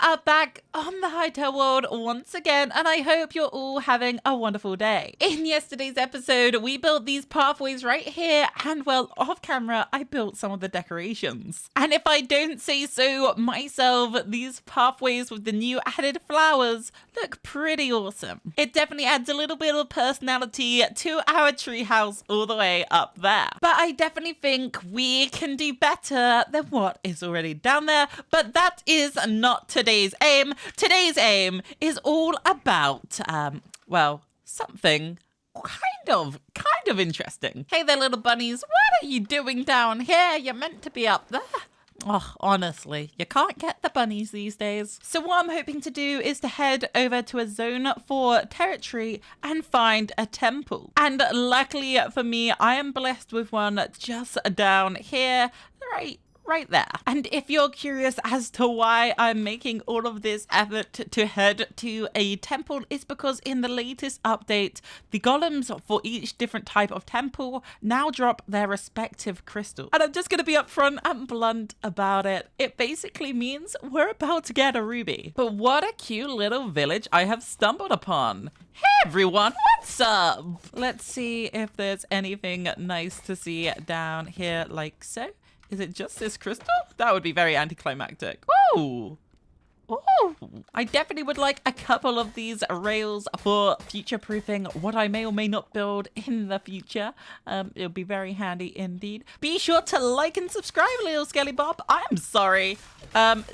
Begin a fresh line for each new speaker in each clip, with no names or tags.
are back on the Hytale world once again, and I hope you're all having a wonderful day. In yesterday's episode, we built these pathways right here, and well, off camera, I built some of the decorations. And if I don't say so myself, these pathways with the new added flowers look pretty awesome. It definitely adds a little bit of personality to our treehouse all the way up there. But I definitely think we can do better than what is already down there, but that is not today's aim. Today's aim is all about, well, something kind of interesting. Hey there, little bunnies. What are you doing down here? You're meant to be up there. Oh, honestly, you can't get the bunnies these days. So what I'm hoping to do is to head over to a zone 4 territory and find a temple. And luckily for me, I am blessed with one just down here, right there. And if you're curious as to why I'm making all of this effort to head to a temple, it's because in the latest update, the golems for each different type of temple now drop their respective crystals. And I'm just going to be upfront and blunt about it. It basically means we're about to get a ruby. But what a cute little village I have stumbled upon. Hey everyone, what's up? Let's see if there's anything nice to see down here like so. Is it just this crystal? That would be very anticlimactic. Ooh. Ooh. I definitely would like a couple of these rails for future-proofing what I may or may not build in the future. It'll be very handy indeed. Be sure to like and subscribe, little Skelly Bob. I'm sorry.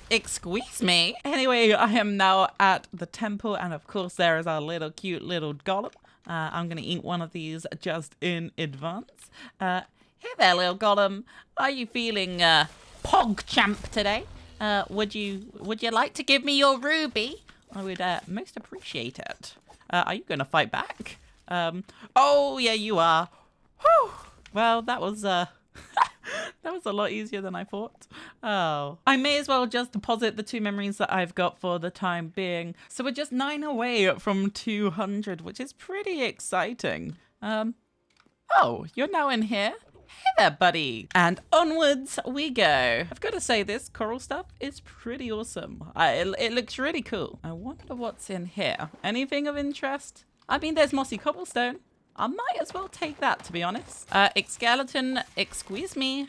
Excuse me. Anyway, I am now at the temple, and of course there is our little cute little golem. I'm gonna eat one of these just in advance. Hey there, little golem. Are you feeling pog-champ today? Would you like to give me your ruby? I would most appreciate it. Are you going to fight back? Oh, yeah, you are. Whew. Well, that was that was a lot easier than I thought. Oh, I may as well just deposit the 2 memories that I've got for the time being. So we're just 9 away from 200, which is pretty exciting. Oh, you're now in here? Hey there, buddy. And onwards we go. I've got to say, this coral stuff is pretty awesome. It looks really cool. I wonder what's in here. Anything of interest? I mean, there's mossy cobblestone. I might as well take that, to be honest. 𝗦𝘂𝗯𝗀𝗿, excuse me.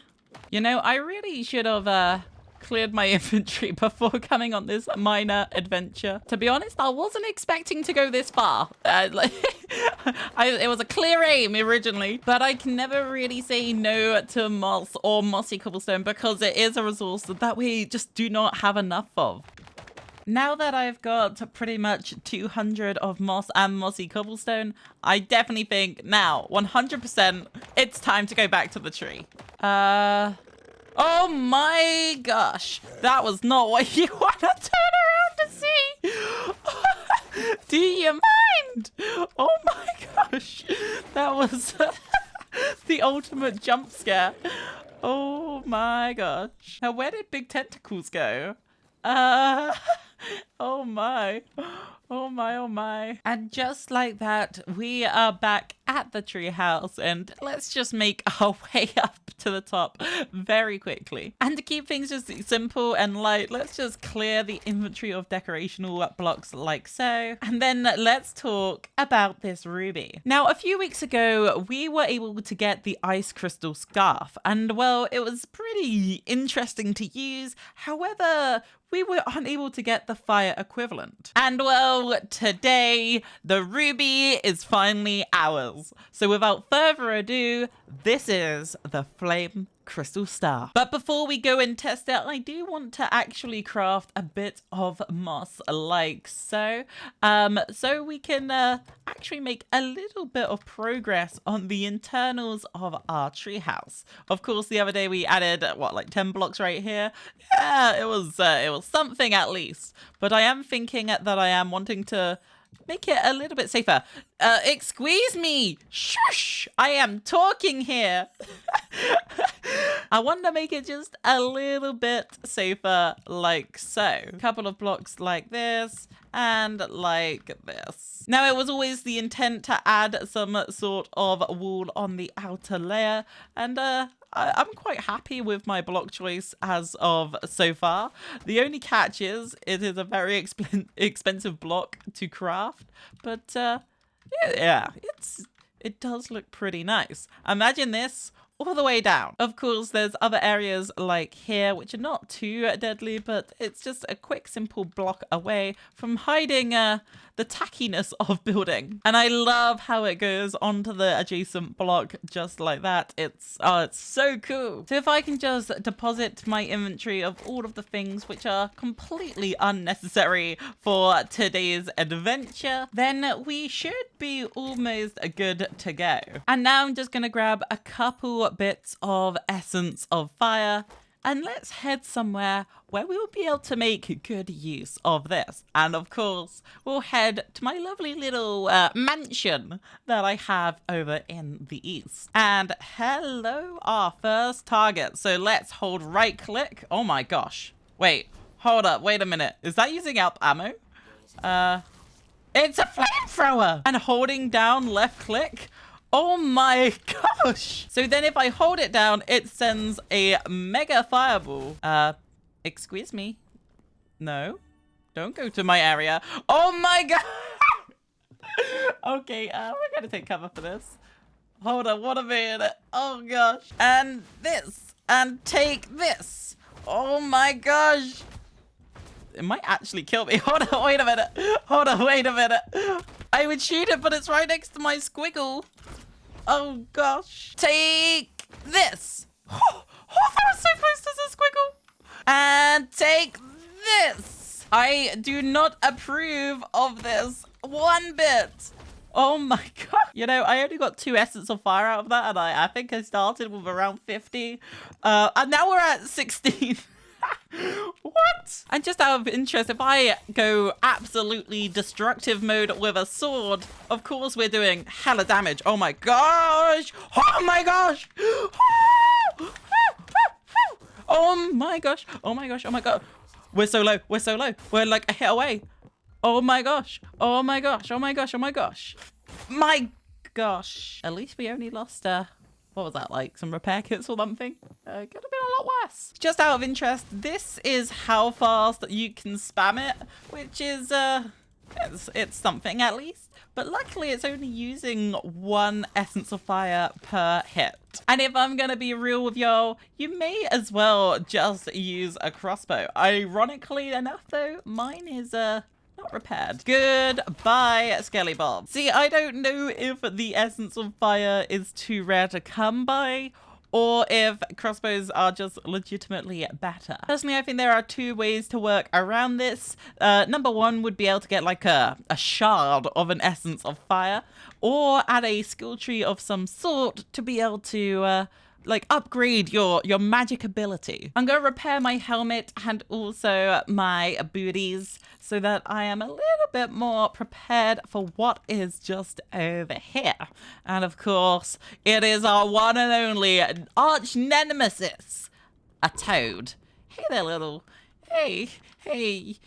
You know, I really should have cleared my inventory before coming on this minor adventure. To be honest, I wasn't expecting to go this far. It was a clear aim originally, but I can never really say no to moss or mossy cobblestone because it is a resource that we just do not have enough of. Now that I've got pretty much 200 of moss and mossy cobblestone, I definitely think now, 100%, it's time to go back to the tree. Oh my gosh, that was not what you want to turn around to see. Do you mind? Oh my gosh, that was the ultimate jump scare. Oh my gosh. Now, where did Big Tentacles go? Oh my. Oh my, oh my. And just like that, we are back at the treehouse, and let's just make our way up to the top very quickly. And to keep things just simple and light, let's just clear the inventory of decorational blocks like so. And then let's talk about this ruby. Now, a few weeks ago, we were able to get the ice crystal scarf, and well, it was pretty interesting to use. However, we were unable to get the fire equivalent. And well, today, the ruby is finally ours. So without further ado, this is the flame crystal star. But before we go and test it, I do want to actually craft a bit of moss like so. So we can actually make a little bit of progress on the internals of our treehouse. Of course, the other day we added what, like 10 blocks right here. Yeah, it was something at least. But I am thinking that I am wanting to make it a little bit safer. Excuse me. Shush! I am talking here. I want to make it just a little bit safer like so. A couple of blocks like this and like this. Now, it was always the intent to add some sort of wall on the outer layer, and I'm quite happy with my block choice as of so far. The only catch is it is a very expensive block to craft, but yeah, it does look pretty nice. Imagine this all the way down. Of course, there's other areas like here, which are not too deadly, but it's just a quick, simple block away from hiding the tackiness of building. And I love how it goes onto the adjacent block just like that. It's so cool. So if I can just deposit my inventory of all of the things which are completely unnecessary for today's adventure, then we should be almost good to go. And now I'm just gonna grab a couple bits of essence of fire and let's head somewhere where we'll be able to make good use of this. And of course, we'll head to my lovely little mansion that I have over in the east. And hello, our first target. So let's hold right click. Oh my gosh. Wait, hold up. Wait a minute. Is that using up ammo? It's a flamethrower. And holding down left click. Oh my gosh. So then if I hold it down, it sends a mega fireball. Excuse me. No, don't go to my area. Oh my god. Okay, we're gonna take cover for this. Hold on, what a minute. Oh gosh. And this, and take this. Oh my gosh. It might actually kill me. Hold on, wait a minute. Hold on, wait a minute. I would shoot it, but it's right next to my squiggle. Oh gosh. Take this. Oh, that was so close to the squiggle. And take this. I do not approve of this one bit. Oh my god. You know, I only got 2 essence of fire out of that, and I think I started with around 50. And now we're at 16. What? And just out of interest, if I go absolutely destructive mode with a sword, of course we're doing hella damage. Oh my gosh! Oh my gosh! Oh my gosh! Oh my gosh! Oh my god! We're so low! We're so low! We're like a hit away! Oh my gosh! Oh my gosh! Oh my gosh! Oh my gosh! My gosh! At least we only lost what was that, like some repair kits or something? Could have been a lot worse. Just out of interest, this is how fast you can spam it, which is, it's something at least. But luckily it's only using 1 essence of fire per hit. And if I'm gonna be real with y'all, you may as well just use a crossbow. Ironically enough though, mine is, not repaired. Goodbye, Skelly Bob. See, I don't know if the essence of fire is too rare to come by, or if crossbows are just legitimately better. Personally, I think there are 2 ways to work around this. Number 1 would be able to get like a shard of an essence of fire, or add a skill tree of some sort to be able to like upgrade your magic ability. I'm gonna repair my helmet and also my booties so that I am a little bit more prepared for what is just over here. And of course, it is our one and only arch nemesis, a toad. Hey there, little. Hey. Please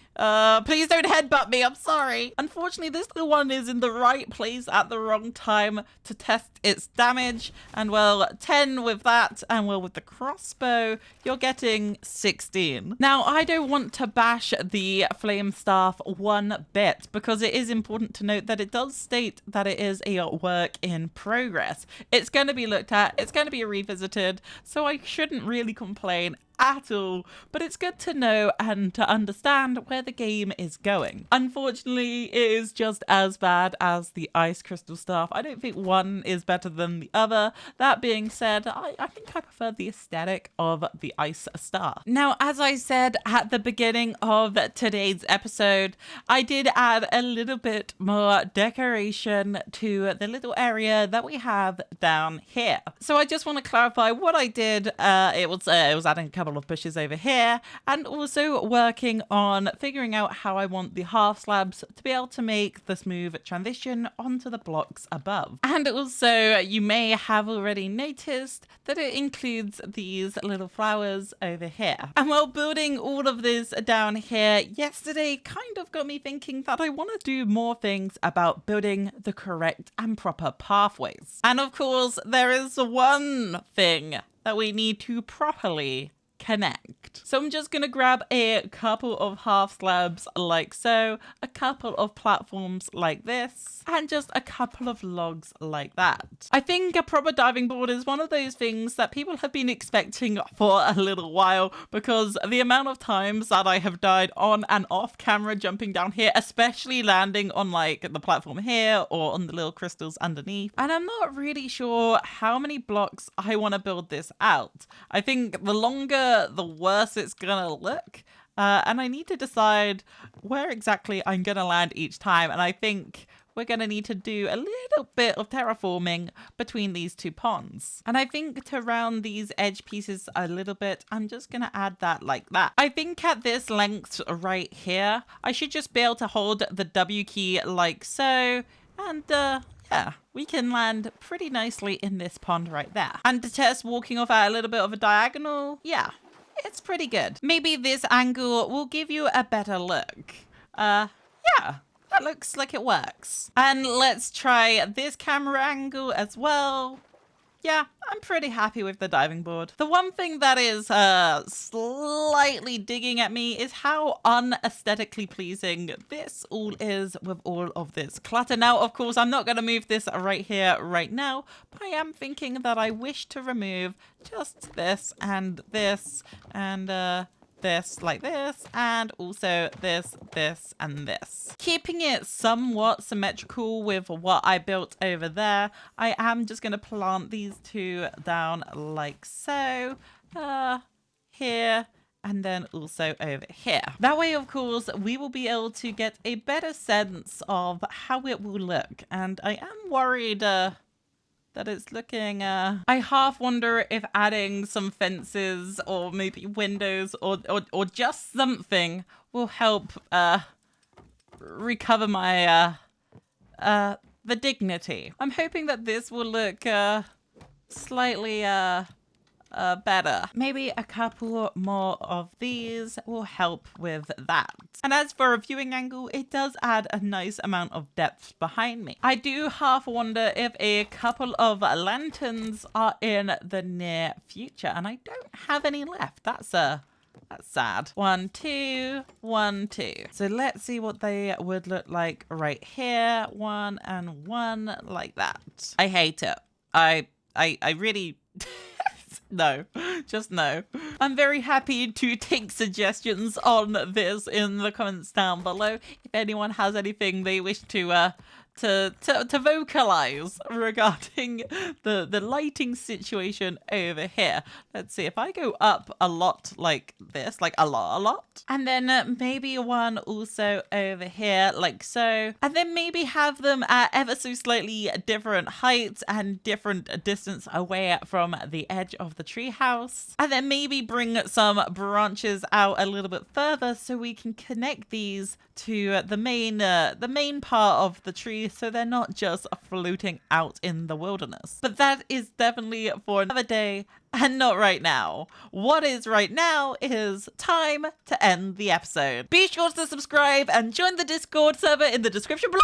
don't headbutt me, I'm sorry. Unfortunately, this little one is in the right place at the wrong time to test its damage. And well, 10 with that, and well, with the crossbow, you're getting 16. Now, I don't want to bash the flame staff one bit, because it is important to note that it does state that it is a work in progress. It's going to be looked at, it's going to be revisited, so I shouldn't really complain at all, but it's good to know and to understand where the game is going. Unfortunately, it is just as bad as the ice crystal staff. I don't think one is better than the other. That being said, I think I prefer the aesthetic of the ice staff. Now, as I said at the beginning of today's episode, I did add a little bit more decoration to the little area that we have down here. So I just want to clarify what I did. It was adding a couple couple of bushes over here, and also working on figuring out how I want the half slabs to be able to make the smooth transition onto the blocks above. And also, you may have already noticed that it includes these little flowers over here. And while building all of this down here yesterday kind of got me thinking that I want to do more things about building the correct and proper pathways. And of course, there is one thing that we need to properly connect. So I'm just going to grab a couple of half slabs like so, a couple of platforms like this, and just a couple of logs like that. I think a proper diving board is one of those things that people have been expecting for a little while, because the amount of times that I have died on and off camera jumping down here, especially landing on like the platform here or on the little crystals underneath. And I'm not really sure how many blocks I want to build this out. I think the longer the worse it's gonna look, and I need to decide where exactly I'm gonna land each time, and I think we're gonna need to do a little bit of terraforming between these two ponds. And I think to round these edge pieces a little bit, I'm just gonna add that like that. I think at this length right here, I should just be able to hold the W key like so, and yeah, we can land pretty nicely in this pond right there. And to test walking off at a little bit of a diagonal, yeah, it's pretty good. Maybe this angle will give you a better look. Yeah, that looks like it works. And let's try this camera angle as well. Yeah, I'm pretty happy with the diving board. The one thing that is slightly digging at me is how unaesthetically pleasing this all is with all of this clutter. Now, of course, I'm not going to move this right here, right now, but I am thinking that I wish to remove just this and this and this like this, and also this, and this. Keeping it somewhat symmetrical with what I built over there, I am just going to plant these two down like so, here, and then also over here. That way, of course, we will be able to get a better sense of how it will look, and I am worried that it's looking, I half wonder if adding some fences or maybe windows or just something will help recover my the dignity. I'm hoping that this will look slightly better. Maybe a couple more of these will help with that. And as for a viewing angle, it does add a nice amount of depth behind me. I do half wonder if a couple of lanterns are in the near future, and I don't have any left. That's sad. 1, 2, 1, 2. So let's see what they would look like right here. 1 and 1 like that. I hate it. I really no, just no. I'm very happy to take suggestions on this in the comments down below. If anyone has anything they wish to vocalize regarding the lighting situation over here. Let's see, if I go up a lot like this, like a lot, and then maybe one also over here like so, and then maybe have them at ever so slightly different heights and different distance away from the edge of the treehouse, and then maybe bring some branches out a little bit further so we can connect these to the main part of the tree, so they're not just floating out in the wilderness. But that is definitely for another day and not right now. What is right now is time to end the episode. Be sure to subscribe and join the Discord server in the description below.